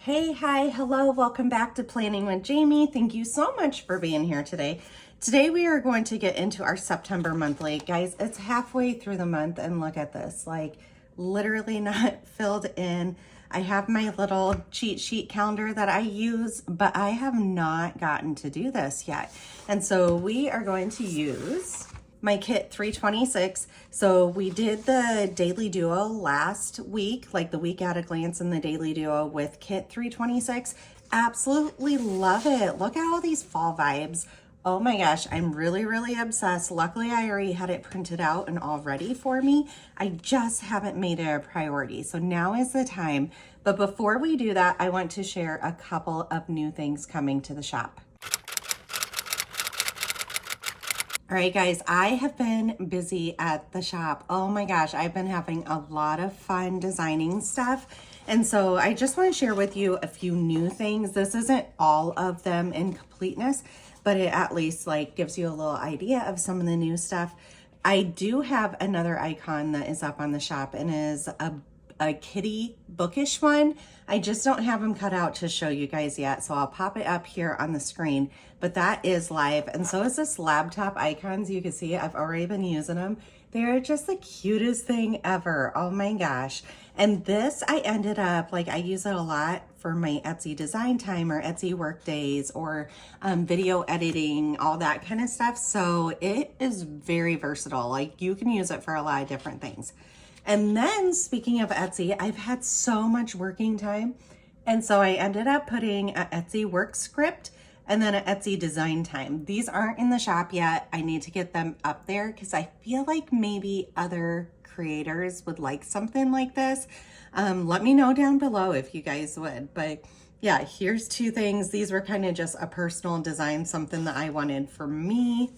Hey, hi, hello, welcome back to Planning with Jamie. Thank you so much for being here today. Today we are going to get into our September monthly. Guys, it's halfway through the month and look at this, like literally not filled in. I have my little cheat sheet calendar that I use, but I have not gotten to do this yet. And so we are going to use my kit 326. So we did the daily duo last week, like the week at a glance in the daily duo with kit 326. Absolutely love it. Look at all these fall vibes. Oh my gosh, I'm really obsessed. Luckily, I already had it printed out and all ready for me. I just haven't made it a priority. So now is the time. But before we do that, I want to share a couple of new things coming to the shop. All right, guys, I have been busy at the shop. Oh my gosh, I've been having a lot of fun designing stuff. And so I just want to share with you a few new things. This isn't all of them in completeness, but it at least like gives you a little idea of some of the new stuff. I do have another icon that is up on the shop and is a kitty bookish one. I just don't have them cut out to show you guys yet, so I'll pop it up here on the screen, but that is live. And so is this laptop icons. You can see I've already been using them. They're just the cutest thing ever. Oh my gosh. And this, I ended up, like I use it a lot for my Etsy design time or Etsy work days or video editing, all that kind of stuff. So it is very versatile. Like you can use it for a lot of different things. And then speaking of Etsy, I've had so much working time. And so I ended up putting an Etsy work script and then an Etsy design time. These aren't in the shop yet. I need to get them up there because I feel like maybe other creators would like something like this. Let me know down below if you guys would. But yeah, here's two things. These were kind of just a personal design, something that I wanted for me.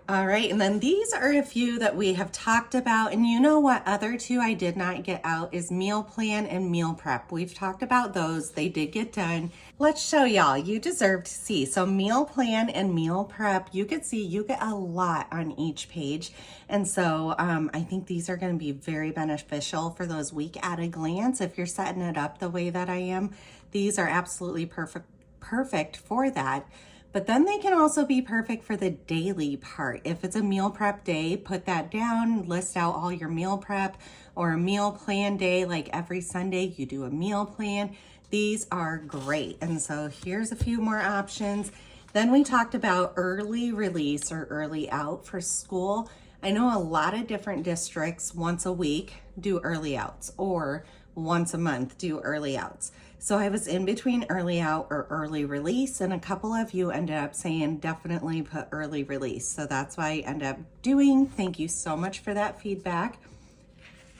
All right, and then these are a few that we have talked about, and you know what other two I did not get out is meal plan and meal prep. We've talked about those, they did get done. Let's show y'all, you deserve to see. So meal plan and meal prep, you could see you get a lot on each page. And so I think these are gonna be very beneficial for those week at a glance. If you're setting it up the way that I am, these are absolutely perfect for that. But then they can also be perfect for the daily part. If it's a meal prep day, put that down, list out all your meal prep, or a meal plan day, like every Sunday you do a meal plan. These are great. And so here's a few more options. Then we talked about early release or early out for school. I know a lot of different districts once a week do early outs or once a month do early outs. So I was in between early out or early release, and a couple of you ended up saying definitely put early release. So that's what I ended up doing. Thank you so much for that feedback.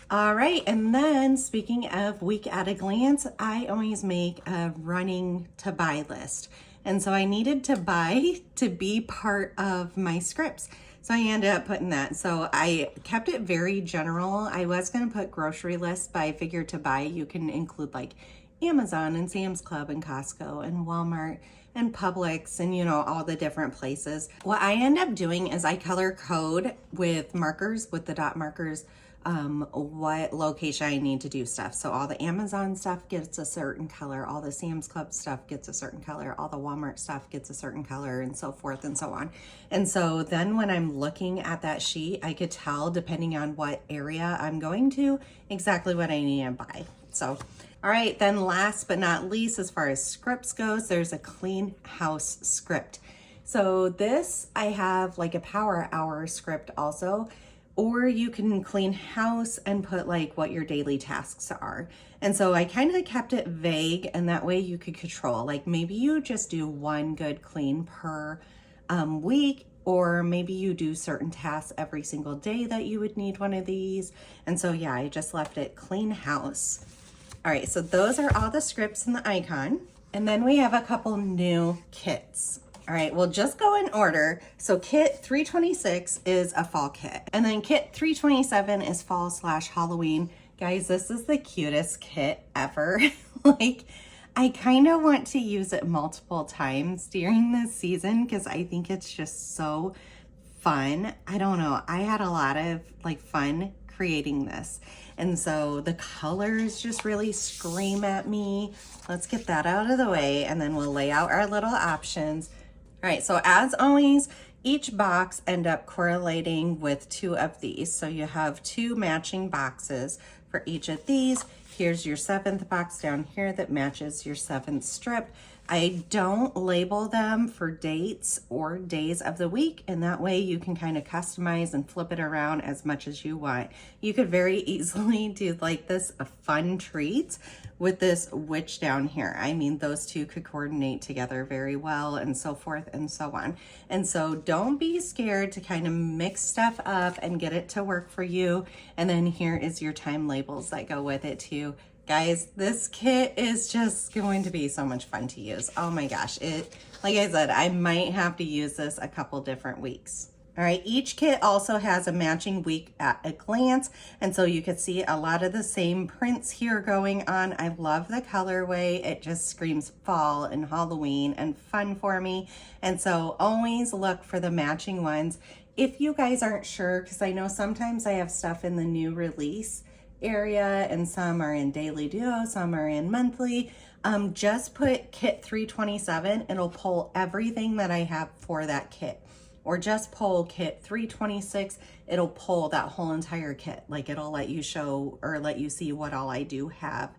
All right, and then speaking of week at a glance, I always make a running to buy list. And so I needed to buy to be part of my scripts. So I ended up putting that. So I kept it very general. I was gonna put grocery lists, but I figured to buy, you can include like Amazon and Sam's Club and Costco and Walmart and Publix and, you know, all the different places. What I end up doing is I color code with markers, with the dot markers, what location I need to do stuff. So all the Amazon stuff gets a certain color, all the Sam's Club stuff gets a certain color, all the Walmart stuff gets a certain color, and so forth and so on. And so then when I'm looking at that sheet, I could tell, depending on what area I'm going to, exactly what I need to buy. So, all right, then last but not least, as far as scripts goes, there's a clean house script. So this, I have like a power hour script also, or you can clean house and put like what your daily tasks are. And so I kind of kept it vague, and that way you could control, like maybe you just do one good clean per week, or maybe you do certain tasks every single day that you would need one of these. And so yeah, I just left it clean house. All right, so those are all the scripts in the icon. And then we have a couple new kits. All right, we'll just go in order. So kit 326 is a fall kit. And then kit 327 is fall/Halloween. Guys, this is the cutest kit ever. Like, I kind of want to use it multiple times during this season because I think it's just so fun. I don't know. I had a lot of like fun creating this. And so the colors just really scream at me. Let's get that out of the way, and then we'll lay out our little options. All right, so as always, each box end up correlating with 2 of these. So you have 2 matching boxes for each of these. Here's your 7th box down here that matches your 7th strip. I don't label them for dates or days of the week, and that way you can kind of customize and flip it around as much as you want. You could very easily do like this a fun treat with this witch down here. I mean, those 2 could coordinate together very well, and so forth and so on. And so don't be scared to kind of mix stuff up and get it to work for you. And then here is your time labels that go with it too. Guys, this kit is just going to be so much fun to use. Oh my gosh, like I said, I might have to use this a couple different weeks. All right, each kit also has a matching week at a glance, and so you can see a lot of the same prints here going on. I love the colorway. It just screams fall and Halloween and fun for me. And so always look for the matching ones. If you guys aren't sure, because I know sometimes I have stuff in the new release area and some are in daily duo, some are in monthly, just put kit 327. It'll pull everything that I have for that kit. Or just pull kit 326, it'll pull that whole entire kit. Like it'll let you show or let you see what all I do have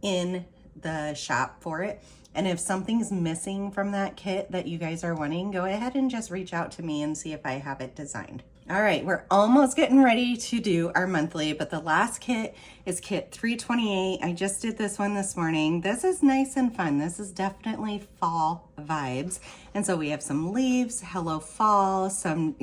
in the shop for it. And if something's missing from that kit that you guys are wanting, go ahead and just reach out to me and see if I have it designed. All right, we're almost getting ready to do our monthly, but the last kit is kit 328. I just did this one this morning. This is nice and fun. This is definitely fall vibes. And so we have some leaves, hello fall, some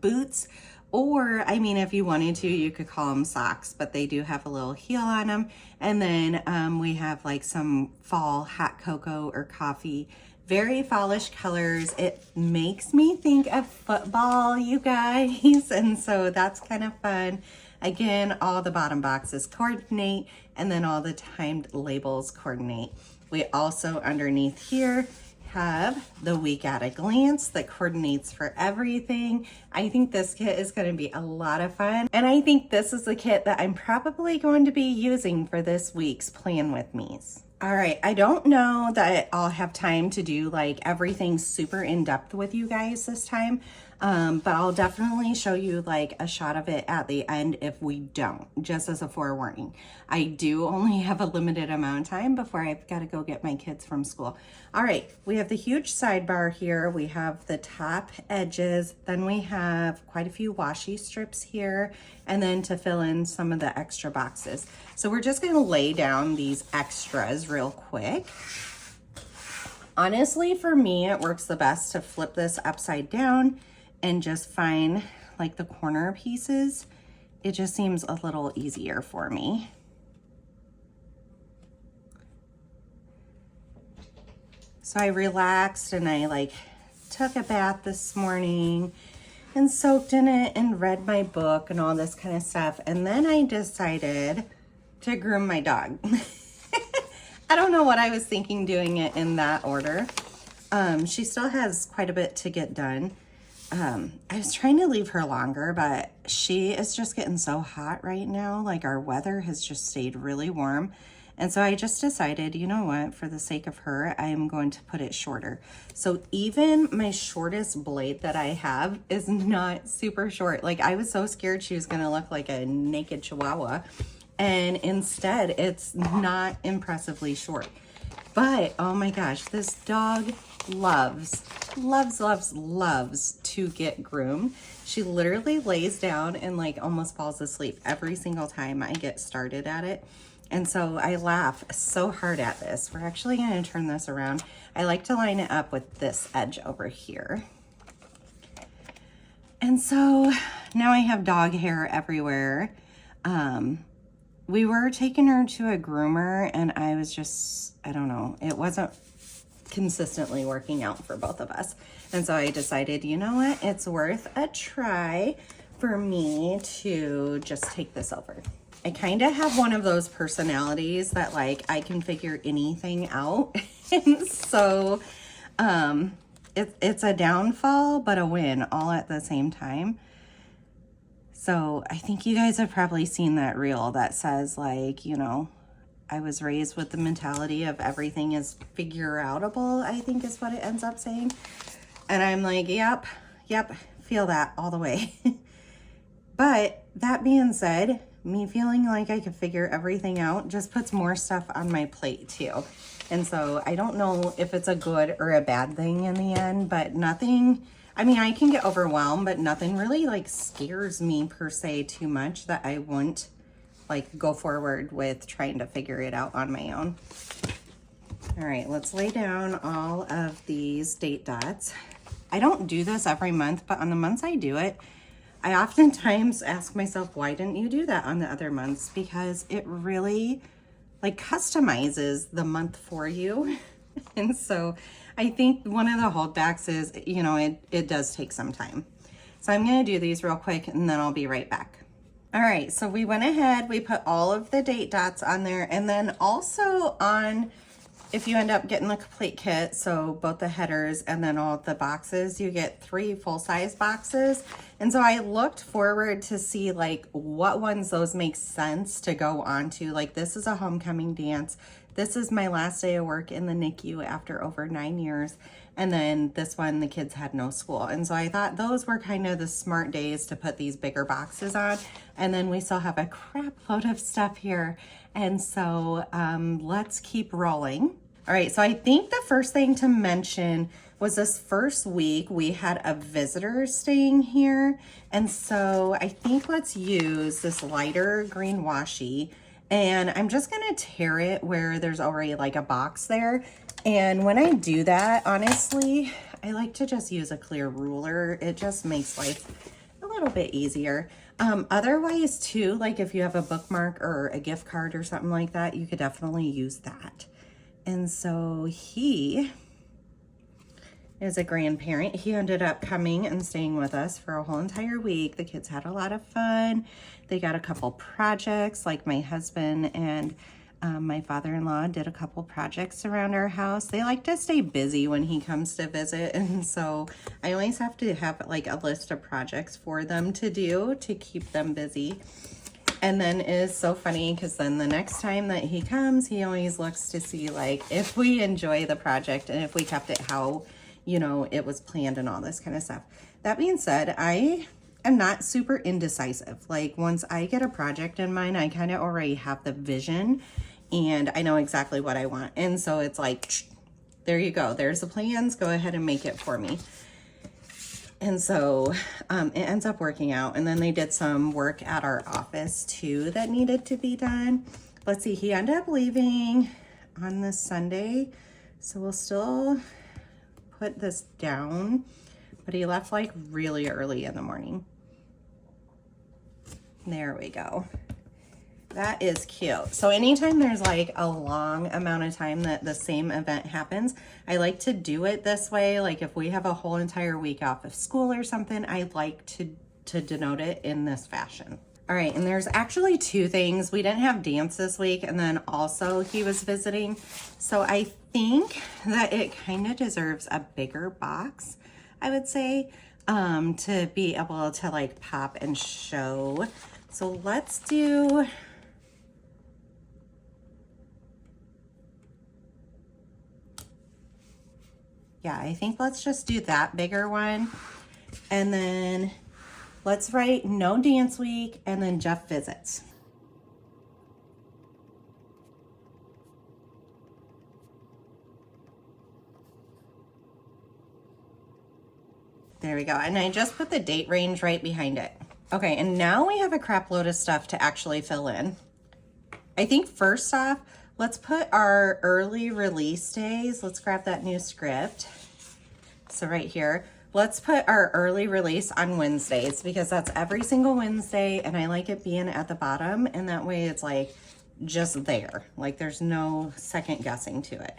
boots, or I mean, if you wanted to, you could call them socks, but they do have a little heel on them. And then we have like some fall hot cocoa or coffee. Very fallish colors. It makes me think of football, you guys. And so that's kind of fun. Again, all the bottom boxes coordinate, and then all the timed labels coordinate. We also underneath here have the week at a glance that coordinates for everything. I think this kit is going to be a lot of fun. And I think this is the kit that I'm probably going to be using for this week's Plan With Me's. All right, I don't know that I'll have time to do like everything super in depth with you guys this time, but I'll definitely show you like a shot of it at the end if we don't, just as a forewarning. I do only have a limited amount of time before I've got to go get my kids from school. All right, we have the huge sidebar here. We have the top edges, then we have quite a few washi strips here, and then to fill in some of the extra boxes. So we're just gonna lay down these extras real quick. Honestly, for me, it works the best to flip this upside down and just find like the corner pieces. It just seems a little easier for me. So I relaxed and I like took a bath this morning and soaked in it and read my book and all this kind of stuff. And then I decided to groom my dog. I don't know what I was thinking doing it in that order. She still has quite a bit to get done. I was trying to leave her longer, but she is just getting so hot right now. Like our weather has just stayed really warm. And so I just decided, you know what, for the sake of her, I am going to put it shorter. So even my shortest blade that I have is not super short. Like I was so scared she was gonna look like a naked chihuahua. And instead it's not impressively short. But oh my gosh, this dog loves to get groomed. She literally lays down and like almost falls asleep every single time I get started at it. And so I laugh so hard at this. We're actually going to turn this around. I like to line it up with this edge over here. And so now I have dog hair everywhere. We were taking her to a groomer and I was just, I don't know, it wasn't consistently working out for both of us. And so I decided, you know what, it's worth a try for me to just take this over. I kind of have one of those personalities that like I can figure anything out. And so it's a downfall but a win all at the same time. So I think you guys have probably seen that reel that says, like, you know, I was raised with the mentality of everything is figure outable, I think is what it ends up saying. And I'm like, yep, feel that all the way. But that being said, me feeling like I could figure everything out just puts more stuff on my plate too. And so I don't know if it's a good or a bad thing in the end, but nothing, I mean, I can get overwhelmed, but nothing really like scares me per se too much that I won't like go forward with trying to figure it out on my own. All right, let's lay down all of these date dots. I don't do this every month, but on the months I do it, I oftentimes ask myself, why didn't you do that on the other months? Because it really like customizes the month for you. And so I think one of the holdbacks is, you know, it does take some time. So I'm gonna do these real quick and then I'll be right back. All right, so we went ahead, we put all of the date dots on there, and then also on, if you end up getting the complete kit, so both the headers and then all of the boxes, you get 3 full-size boxes. And so I looked forward to see like what ones those make sense to go onto. Like this is a homecoming dance. This is my last day of work in the NICU after over 9 years. And then this one, the kids had no school. And so I thought those were kind of the smart days to put these bigger boxes on. And then we still have a crap load of stuff here. And so let's keep rolling. All right, so I think the first thing to mention was this first week we had a visitor staying here. And so I think let's use this lighter green washi, and I'm just gonna tear it where there's already like a box there. And when I do that, honestly, I like to just use a clear ruler. It just makes life a little bit easier. Otherwise too, like if you have a bookmark or a gift card or something like that, you could definitely use that. And so he is a grandparent. He ended up coming and staying with us for a whole entire week. The kids had a lot of fun. They got a couple projects, like my husband and my father-in-law did a couple projects around our house. They like to stay busy when he comes to visit. And so I always have to have like a list of projects for them to do to keep them busy. And then it's so funny because then the next time that he comes, he always looks to see like if we enjoy the project and if we kept it how, you know, it was planned and all this kind of stuff. That being said, I am not super indecisive. Like once I get a project in mind, I kind of already have the vision and I know exactly what I want. And so it's like, there you go. There's the plans. Go ahead and make it for me. And so it ends up working out. And then they did some work at our office too that needed to be done. Let's see, he ended up leaving on this Sunday. So we'll still put this down, but he left like really early in the morning. There we go. That is cute. So anytime there's like a long amount of time that the same event happens, I like to do it this way. Like if we have a whole entire week off of school or something, I like to denote it in this fashion. All right, and there's actually 2 things. We didn't have dance this week, and then also he was visiting. So I think that it kind of deserves a bigger box, I would say, to be able to like pop and show. So let's do... Yeah, I think let's just do that bigger one. And then let's write no dance week and then Jeff visits. There we go. And I just put the date range right behind it. Okay, and now we have a crap load of stuff to actually fill in. I think first off, let's put our early release days. Let's grab that new script. So right here, let's put our early release on Wednesdays because that's every single Wednesday and I like it being at the bottom and that way it's like just there. Like there's no second guessing to it.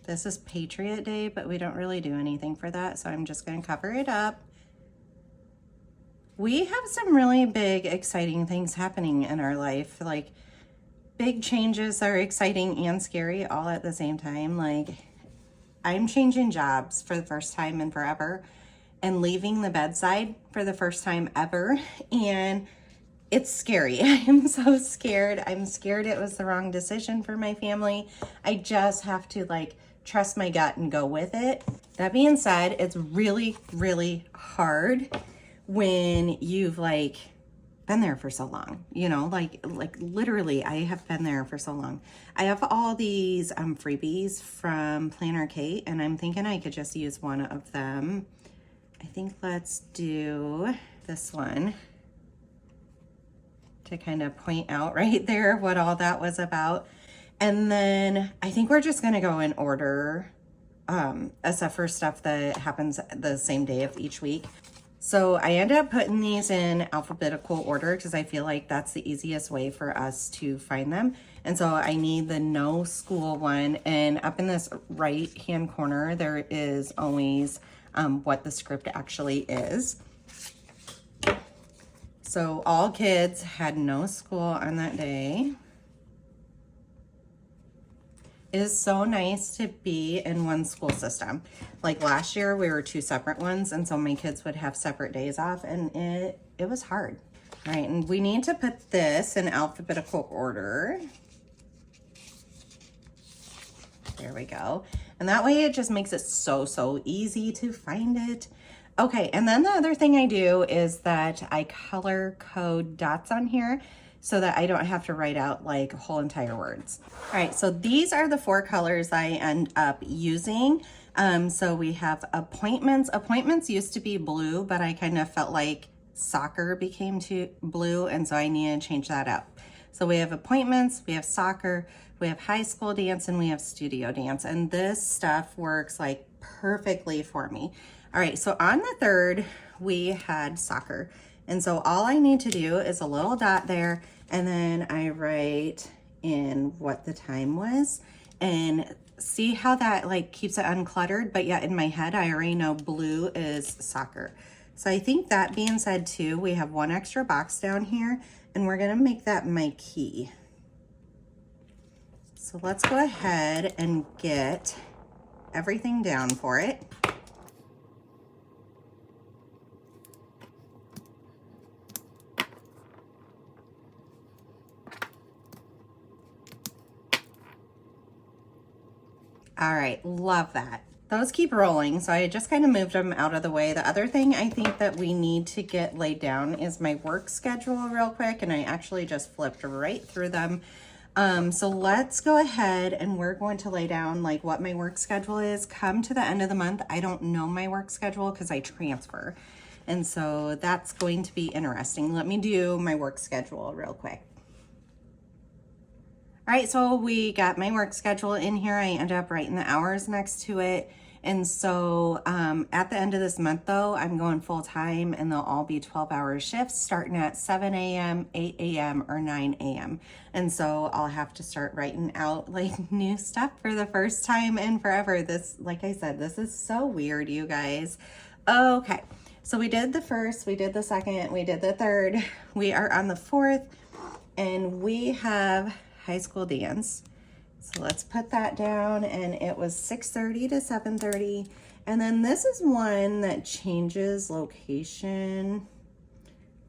This is Patriot Day, but we don't really do anything for that, so I'm just gonna cover it up. We have some really big, exciting things happening in our life. Like big changes are exciting and scary all at the same time. Like I'm changing jobs for the first time in forever. and leaving the bedside for the first time ever. And it's scary. I am so scared. I'm scared it was the wrong decision for my family. I just have to like trust my gut and go with it. That being said, it's really, really hard when you've like been there for so long, you know, like literally I have been there for so long. I have all these freebies from Planner Kate, and I'm thinking I could just use one of them. I think let's do this one to kind of point out right there what all that was about. And then I think we're just gonna go in order, except for stuff that happens the same day of each week. So I ended up putting these in alphabetical order because I feel like that's the easiest way for us to find them. And so I need the no school one, and up in this right hand corner there is always what the script actually is. So all kids had no school on that day. It is so nice to be in one school system. Like last year we were 2 separate ones, and so my kids would have separate days off, and it was hard. All right, and we need to put this in alphabetical order. There we go. And that way it just makes it so easy to find it. Okay, and then the other thing I do is that I color code dots on here so that I don't have to write out like whole entire words. All right, so these are the 4 colors I end up using. So we have appointments. Appointments used to be blue, but I kind of felt like soccer became too blue, and so I need to change that up. So we have appointments, we have soccer, we have high school dance, and we have studio dance. And this stuff works like perfectly for me. All right, so on the 3rd, we had soccer. And so all I need to do is a little dot there, and then I write in what the time was, and see how that like keeps it uncluttered, but yet in my head, I already know blue is soccer. So I think that being said too, we have 1 extra box down here, and we're gonna make that my key. So let's go ahead and get everything down for it. All right, love that. Those keep rolling, so I just kind of moved them out of the way. The other thing I think that we need to get laid down is my work schedule real quick, and I actually just flipped right through them. So let's go ahead and we're going to lay down like what my work schedule is. Come to the end of the month, I don't know my work schedule because I transfer. And so that's going to be interesting. Let me do my work schedule real quick. All right, so we got my work schedule in here. I ended up writing the hours next to it. And so at the end of this month though, I'm going full time, and they'll all be 12-hour shifts starting at 7 a.m., 8 a.m., or 9 a.m. And so I'll have to start writing out like new stuff for the first time in forever. This, like I said, this is so weird, you guys. Okay, so we did the 1st, we did the 2nd, we did the 3rd. We are on the 4th, and we have high school dance. So let's put that down, and it was 6:30 to 7:30. And then this is one that changes location.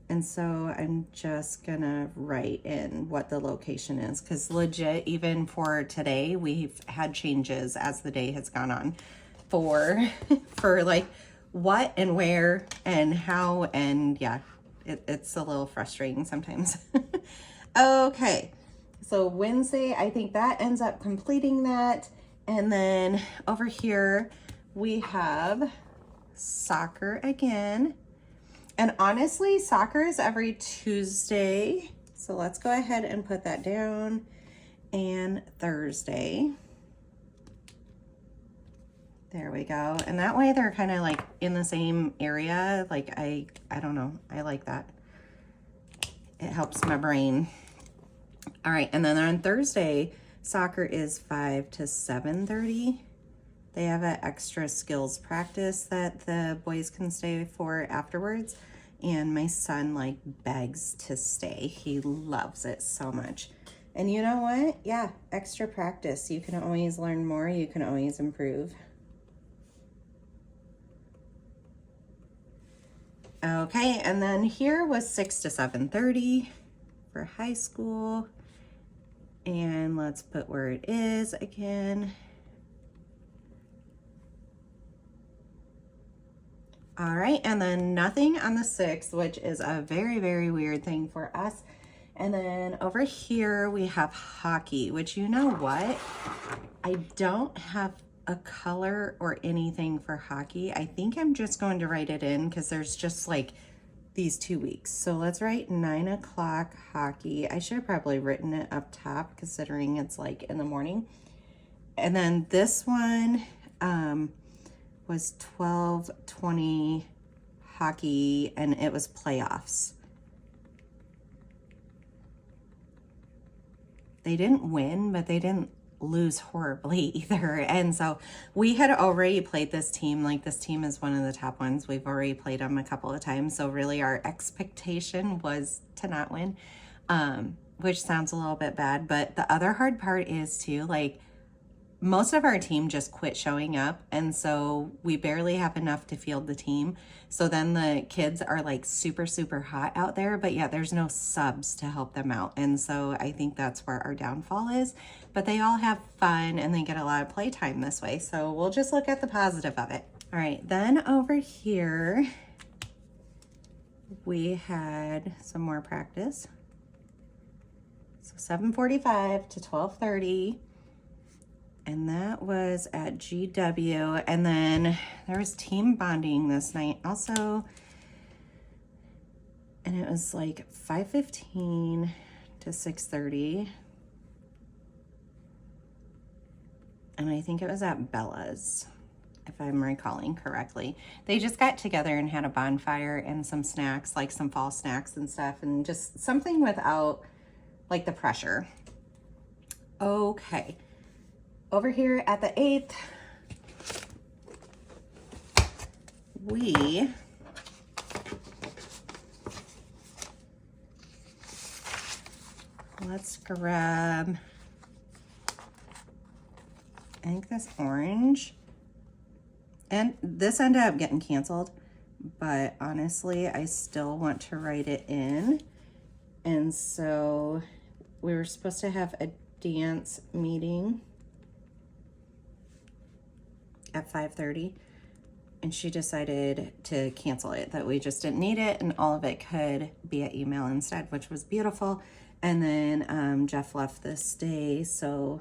And so I'm just gonna write in what the location is, because legit, even for today, we've had changes as the day has gone on for like what and where and how, and yeah, it's a little frustrating sometimes. Okay. So Wednesday, I think that ends up completing that. And then over here, we have soccer again. And honestly, soccer is every Tuesday. So let's go ahead and put that down. And Thursday. There we go. And that way they're kind of like in the same area. Like I don't know. I like that. It helps my brain. All right, and then on Thursday, soccer is 5 to 7:30. They have an extra skills practice that the boys can stay for afterwards. And my son like begs to stay. He loves it so much. And you know what? Yeah, extra practice. You can always learn more. You can always improve. Okay, and then here was 6 to 7:30 for high school. And let's put where it is again. All right, and then nothing on the 6th, which is a very, very weird thing for us. And then over here we have hockey, which, you know what? I don't have a color or anything for hockey. I think I'm just going to write it in because there's just like these 2 weeks. So let's write 9 o'clock hockey. I should have probably written it up top considering it's like in the morning. And then this one was 12:20 hockey, and it was playoffs. They didn't win, but they didn't lose horribly either. And so we had already played this team. Like, this team is one of the top ones. We've already played them a couple of times. So really our expectation was to not win, which sounds a little bit bad. But the other hard part is too, like, most of our team just quit showing up, and so we barely have enough to field the team. So then the kids are like super, super hot out there, but yeah, there's no subs to help them out. And so I think that's where our downfall is, but they all have fun and they get a lot of playtime this way. So we'll just look at the positive of it. All right, then over here, we had some more practice. So 7:45 to 12:30. And that was at GW. And then there was team bonding this night also. And it was like 5:15 to 6:30. And I think it was at Bella's, if I'm recalling correctly. They just got together and had a bonfire and some snacks, like some fall snacks and stuff, and just something without like the pressure. Okay. Over here at the 8th, let's grab, I think this orange, and this ended up getting canceled, but honestly, I still want to write it in. And so we were supposed to have a dance meeting at 5:30, and she decided to cancel it, that we just didn't need it and all of it could be at email instead, which was beautiful. And then Jeff left this day, so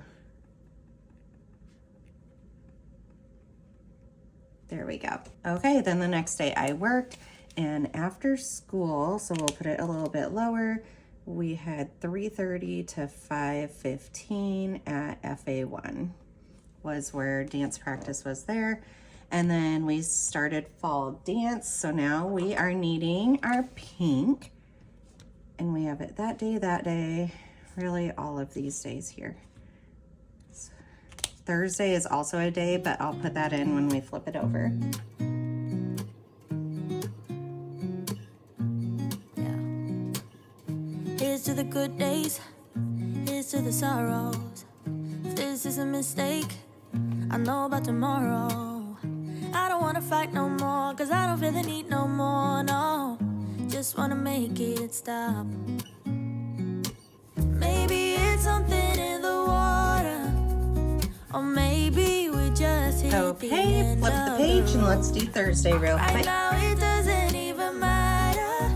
there we go. Okay, then the next day I worked, and after school, so we'll put it a little bit lower, we had 3:30 to 5:15 at FA1. Was where dance practice was there. And then we started fall dance. So now we are needing our pink, and we have it that day, really all of these days here. Thursday is also a day, but I'll put that in when we flip it over. Yeah. Here's to the good days, here's to the sorrows. If this is a mistake, I know about tomorrow. I don't wanna fight no more, cause I don't feel the need no more, no. Just wanna make it stop. Maybe it's something in the water, or maybe we just hit Okay, the end flip the page and let's do Thursday real quick. Right now it doesn't even matter.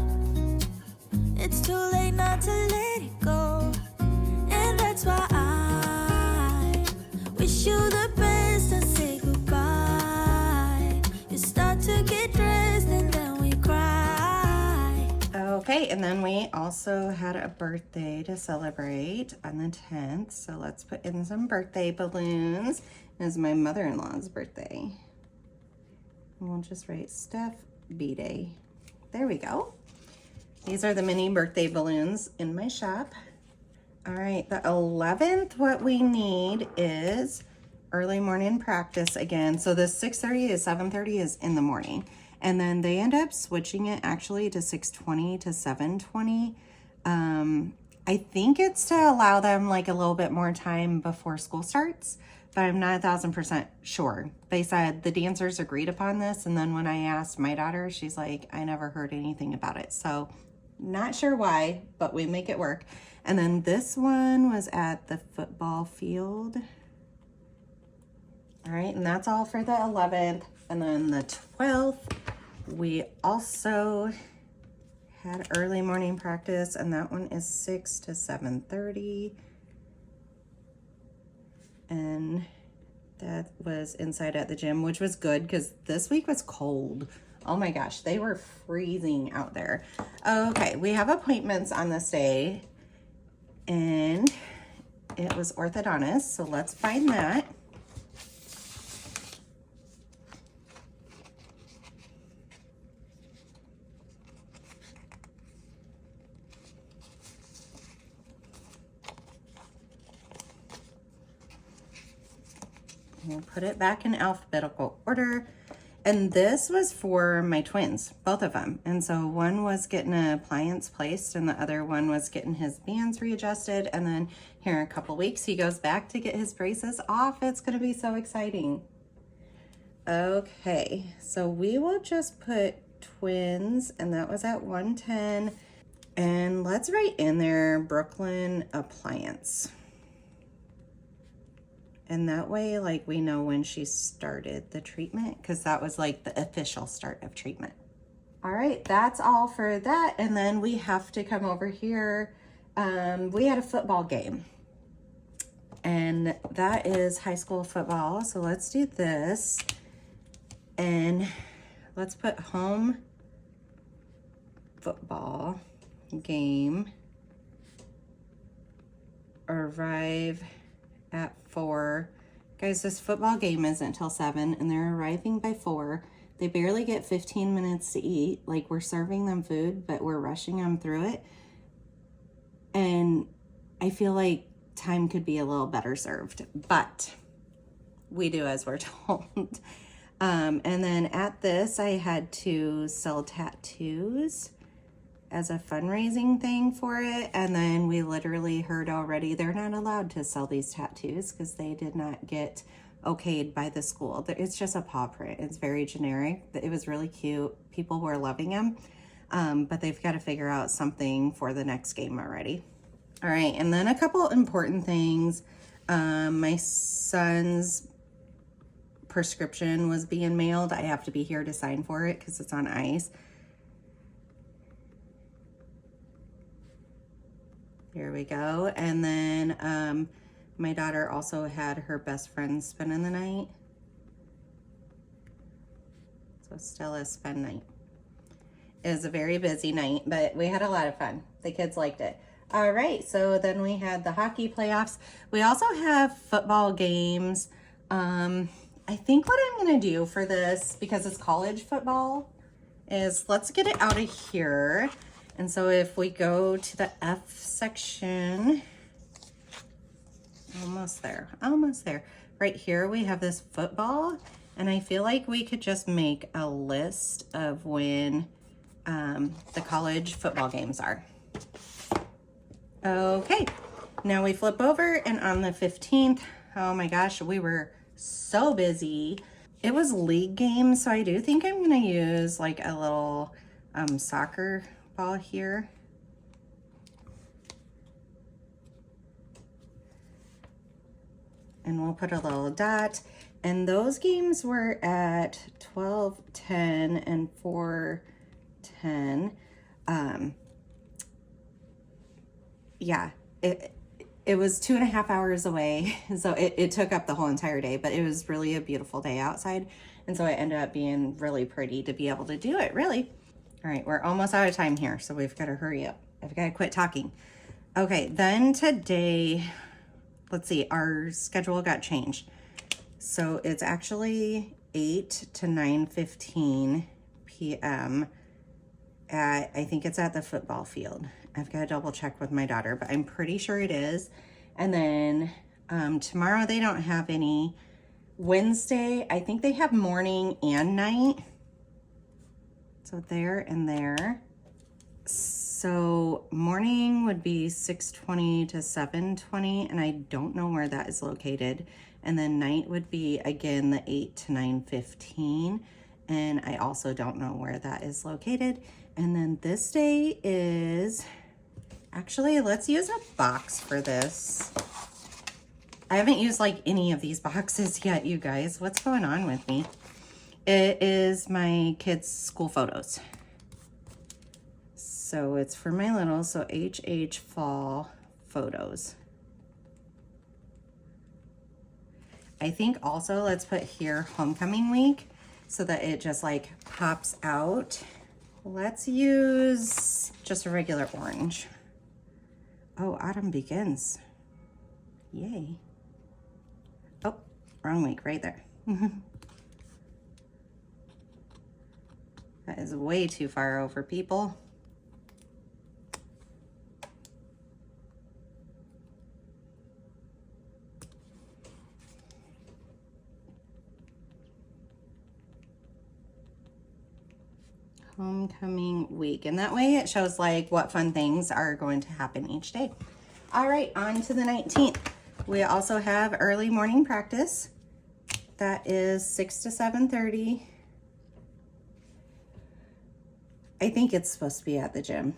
It's too late not to let it go. And that's why I wish you the best and say goodbye. You start to get dressed and then we cry. Okay, and then we also had a birthday to celebrate on the 10th. So let's put in some birthday balloons. It was my mother-in-law's birthday. And we'll just write Steph B-Day. There we go. These are the mini birthday balloons in my shop. All right, the 11th, what we need is early morning practice again. So the 6:30 to 7:30 is in the morning. And then they end up switching it actually to 6:20 to 7:20. I think it's to allow them like a little bit more time before school starts, but I'm not 1,000% sure. They said the dancers agreed upon this, and then when I asked my daughter, she's like, I never heard anything about it. So not sure why, but we make it work. And then this one was at the football field. All right, and that's all for the 11th. And then the 12th, we also had early morning practice, and that one is 6 to 7:30. And that was inside at the gym, which was good because this week was cold. Oh my gosh, they were freezing out there. Okay, we have appointments on this day, and it was orthodontist, so let's find that. We'll put it back in alphabetical order. And this was for my twins, both of them. And so one was getting an appliance placed and the other one was getting his bands readjusted. And then here in a couple weeks, he goes back to get his braces off. It's going to be so exciting. Okay, so we will just put twins, and that was at 110. And let's write in there Brooklyn Appliance. And that way, like, we know when she started the treatment, because that was like the official start of treatment. All right, that's all for that. And then we have to come over here. We had a football game, and that is high school football. So let's do this, and let's put home football game, arrive at 4. Guys, this football game isn't till 7, and they're arriving by 4. They barely get 15 minutes to eat. Like, we're serving them food, but we're rushing them through it. And I feel like time could be a little better served, but we do as we're told. And then at this, I had to sell tattoos as a fundraising thing for it. And then we literally heard already they're not allowed to sell these tattoos because they did not get okayed by the school. It's just a paw print. It's very generic. It was really cute. People were loving them, but they've got to figure out something for the next game already. All right, and then a couple important things. My son's prescription was being mailed. I have to be here to sign for it because it's on ice. Here we go. And then my daughter also had her best friend spending the night. So Stella's spend night. It was a very busy night, but we had a lot of fun. The kids liked it. All right, so then we had the hockey playoffs. We also have football games. I think what I'm gonna do for this, because it's college football, is let's get it out of here. And so if we go to the F section, almost there. Right here we have this football, and I feel like we could just make a list of when the college football games are. Okay, now we flip over, and on the 15th, oh my gosh, we were so busy. It was league games, so I do think I'm gonna use like a little soccer ball here. And we'll put a little dot. And those games were at 12:10 and 4:10. Yeah, it was 2.5 hours away, so it took up the whole entire day, but it was really a beautiful day outside, and so it ended up being really pretty to be able to do it, really. All right, we're almost out of time here, so we've got to hurry up. I've got to quit talking. Okay, then today, let's see, our schedule got changed. So it's actually 8 to 9:15 p.m. I think it's at the football field. I've got to double check with my daughter, but I'm pretty sure it is. And then tomorrow they don't have any. Wednesday, I think they have morning and night. So there and there. So morning would be 6:20 to 7:20, and I don't know where that is located. And then night would be, again, the 8 to 9:15, and I also don't know where that is located. And then this day is, actually, let's use a box for this. I haven't used like any of these boxes yet, you guys. What's going on with me? It is my kids' school photos. So it's for my little, so HH fall photos. I think also let's put here homecoming week so that it just like pops out. Let's use just a regular orange. Oh, autumn begins. Yay. Oh, wrong week right there. That is way too far over, people. Homecoming week, and that way it shows like what fun things are going to happen each day. All right, on to the 19th. We also have early morning practice. That is 6 to 7:30. I think it's supposed to be at the gym.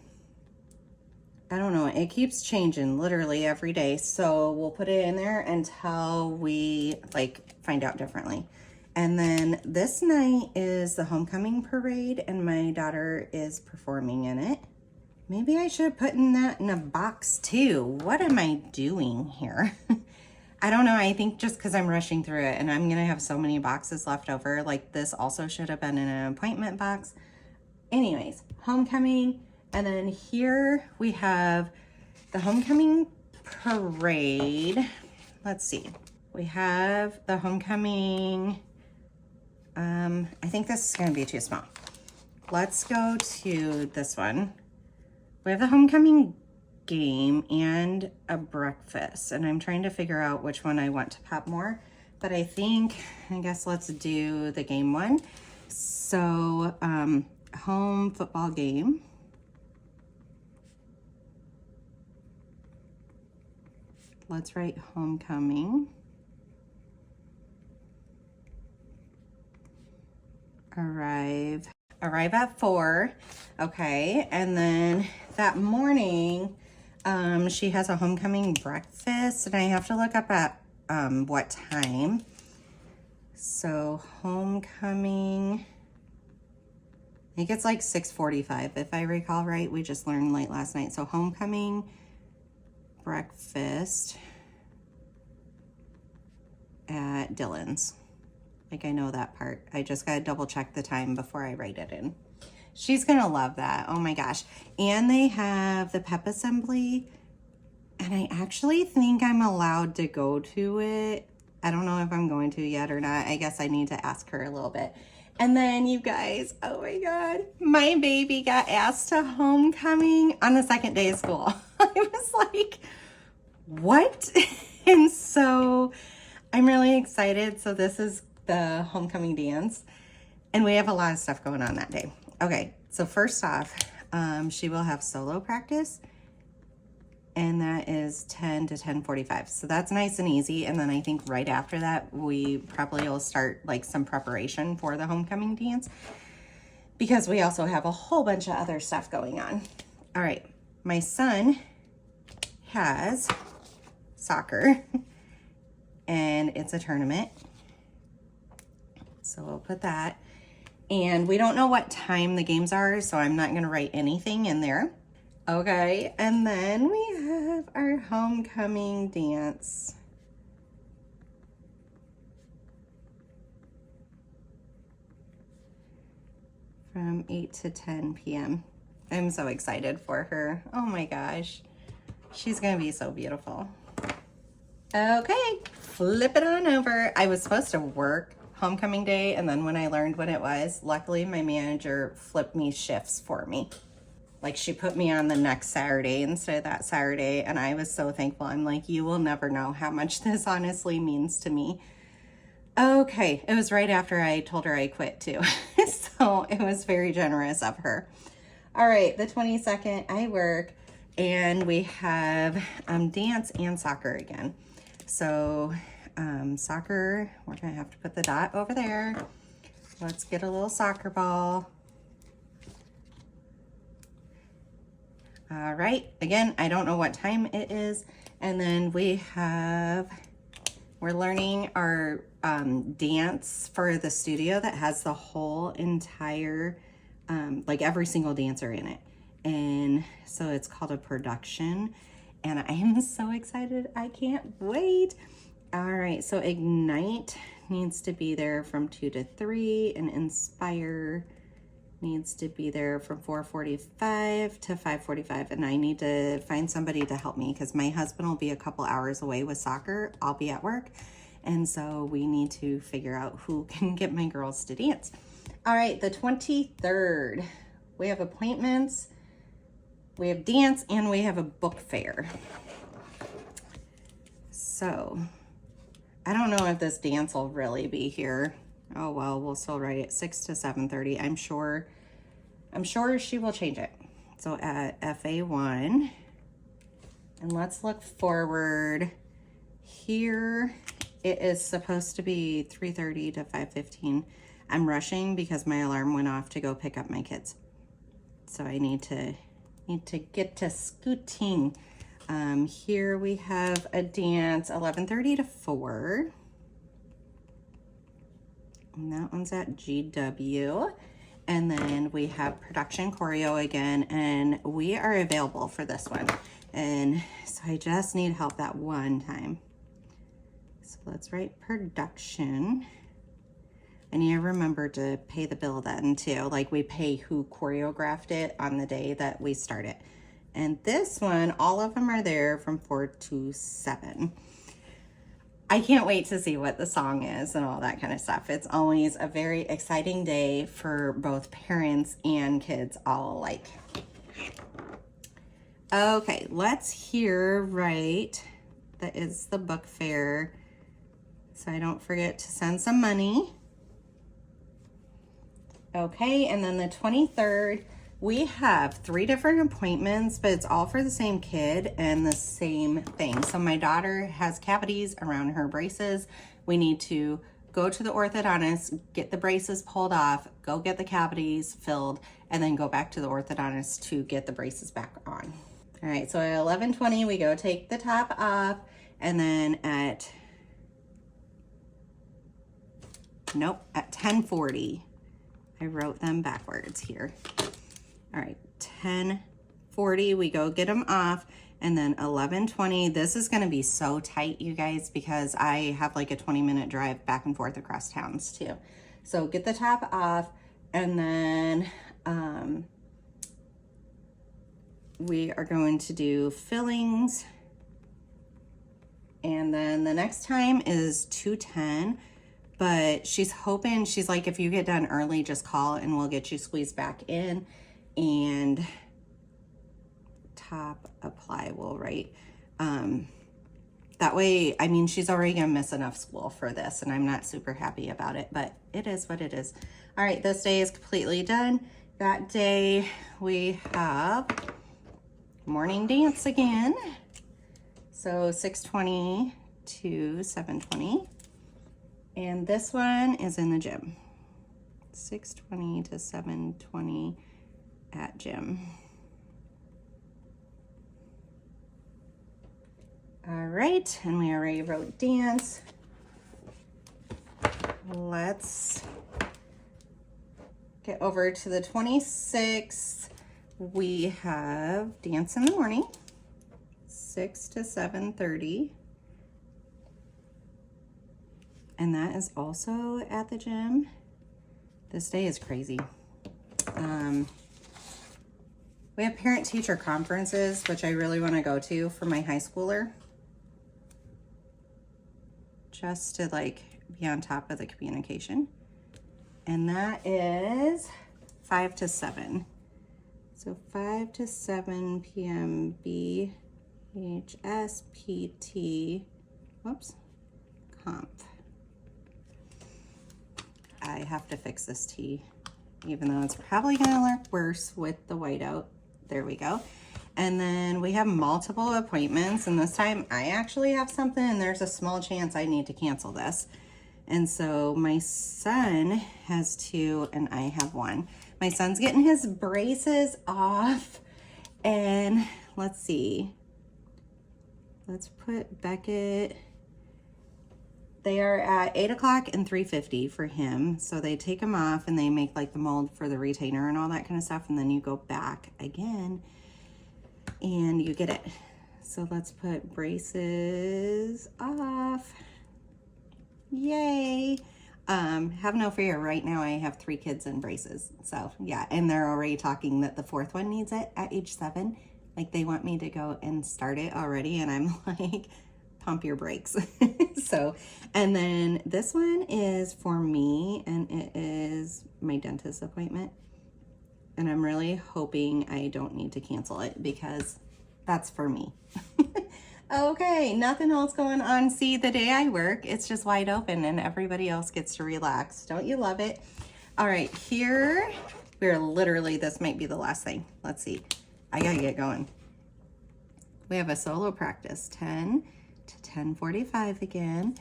I don't know, it keeps changing literally every day, so we'll put it in there until we like find out differently. And then this night is the homecoming parade, and my daughter is performing in it. Maybe I should have put that in a box too. What am I doing here? I don't know. I think just because I'm rushing through it and I'm going to have so many boxes left over, like this also should have been in an appointment box. Anyways, homecoming. And then here we have the homecoming parade. Let's see. We have the homecoming. I think this is going to be too small. Let's go to this one. We have the homecoming game and a breakfast, and I'm trying to figure out which one I want to pop more, but I guess let's do the game one. So, home football game. Let's write homecoming. Arrive at 4. Okay, and then that morning she has a homecoming breakfast, and I have to look up at what time. So homecoming, I think it's like 6:45 if I recall right. We just learned late last night. So homecoming breakfast at Dylan's. Like, I know that part. I just gotta double check the time before I write it in. She's gonna love that. Oh my gosh. And they have the pep assembly, and I actually think I'm allowed to go to it. I don't know if I'm going to yet or not. I guess I need to ask her a little bit. And then you guys, oh my God, my baby got asked to homecoming on the second day of school. I was like, what? And so I'm really excited. So this is the homecoming dance, and we have a lot of stuff going on that day. Okay, so first off, she will have solo practice, and that is 10 to 10:45. So that's nice and easy. And then I think right after that, we probably will start like some preparation for the homecoming dance, because we also have a whole bunch of other stuff going on. All right, my son has soccer, and it's a tournament. So we'll put that. And we don't know what time the games are, so I'm not going to write anything in there. Okay, and then we have our homecoming dance. From 8 to 10 p.m. I'm so excited for her. Oh my gosh. She's going to be so beautiful. Okay, flip it on over. I was supposed to work homecoming day, and then when I learned when it was, luckily my manager flipped me shifts for me. Like, she put me on the next Saturday instead of that Saturday, and I was so thankful. I'm like, you will never know how much this honestly means to me. Okay, it was right after I told her I quit too. So it was very generous of her. All right, the 22nd, I work, and we have dance and soccer again. So soccer, we're gonna have to put the dot over there. Let's get a little soccer ball. All right, again, I don't know what time it is. And then we're learning our dance for the studio that has the whole entire, like every single dancer in it. And so it's called a production. And I am so excited, I can't wait. All right, so Ignite needs to be there from 2 to 3, and Inspire needs to be there from 4:45 to 5:45, and I need to find somebody to help me because my husband will be a couple hours away with soccer. I'll be at work, and so we need to figure out who can get my girls to dance. All right, the 23rd, we have appointments, we have dance, and we have a book fair. So I don't know if this dance will really be here. Oh well, we'll still write it 6 to 7:30. I'm sure she will change it. So at FA1, and let's look forward here. It is supposed to be 3:30 to 5:15. I'm rushing because my alarm went off to go pick up my kids. So I need to get to scooting. Here we have a dance 11:30 to 4. And that one's at GW. And then we have production choreo again, and we are available for this one. And so I just need help that one time. So let's write production. I need to remember to pay the bill then too. Like we pay who choreographed it on the day that we start it. And this one, all of them are there from 4 to 7. I can't wait to see what the song is and all that kind of stuff. It's always a very exciting day for both parents and kids all alike. Okay, let's hear right. That is the book fair. So I don't forget to send some money. Okay, and then the 23rd, we have 3 different appointments, but it's all for the same kid and the same thing. So my daughter has cavities around her braces. We need to go to the orthodontist, get the braces pulled off, go get the cavities filled, and then go back to the orthodontist to get the braces back on. All right, so at 11:20, we go take the top off, and then at 10:40, I wrote them backwards here. All right, 10:40, we go get them off, and then 11:20, this is gonna be so tight, you guys, because I have like a 20-minute drive back and forth across towns too. So get the top off, and then we are going to do fillings, and then the next time is 2:10, but she's hoping, she's like, if you get done early, just call and we'll get you squeezed back in. And top apply will write. That way, I mean, she's already gonna miss enough school for this, and I'm not super happy about it, but it is what it is. All right, this day is completely done. That day we have morning dance again. So 6:20 to 7:20. And this one is in the gym. 6:20 to 7:20 at gym. All right, and we already wrote dance. Let's get over to the 26th. We have dance in the morning, 6 to 7:30. And that is also at the gym. This day is crazy. We have parent-teacher conferences, which I really want to go to for my high schooler. Just to like be on top of the communication. And that is 5 to 7. So 5 to 7 p.m. BHS PT, whoops, comp. I have to fix this T. even though it's probably gonna look worse with the whiteout. There we go. And then we have multiple appointments, and this time I actually have something, and there's a small chance I need to cancel this. And so my son has 2 and I have 1. My son's getting his braces off, and let's see. Let's put Beckett. They are at 8 o'clock and 3:50 for him. So they take him off and they make like the mold for the retainer and all that kind of stuff. And then you go back again and you get it. So let's put braces off. Yay. Have no fear. Right now I have 3 kids in braces. So yeah, and they're already talking that the 4th one needs it at age 7. Like they want me to go and start it already. And I'm like, pump your brakes. So, and then this one is for me, and it is my dentist appointment. And I'm really hoping I don't need to cancel it because that's for me. Okay, nothing else going on. See, the day I work, it's just wide open and everybody else gets to relax. Don't you love it? All right, here, we're literally, this might be the last thing. Let's see. I gotta get going. We have a solo practice, 10 to 10:45 again.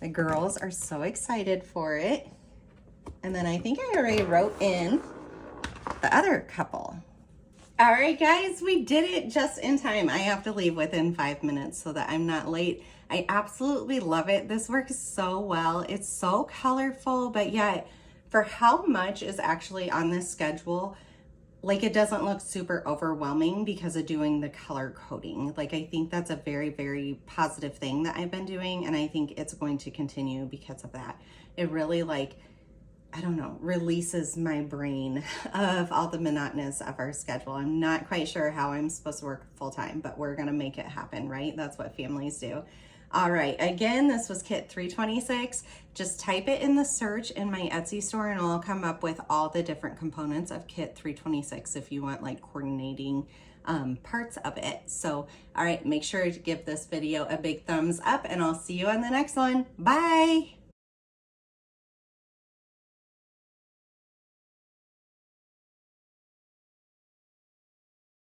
The girls are so excited for it. And then I think I already wrote in the other couple. All right, guys, we did it just in time. I have to leave within 5 minutes so that I'm not late. I absolutely love it. This works so well. It's so colorful, but yet for how much is actually on this schedule, like it doesn't look super overwhelming because of doing the color coding. Like I think that's a very, very positive thing that I've been doing, and I think it's going to continue because of that. It really like, I don't know, releases my brain of all the monotonous of our schedule. I'm not quite sure how I'm supposed to work full time, but we're gonna make it happen, right? That's what families do. All right, again, this was kit 326. Just type it in the search in my Etsy store and it'll come up with all the different components of kit 326 if you want like coordinating parts of it. So, all right, make sure to give this video a big thumbs up and I'll see you on the next one. Bye.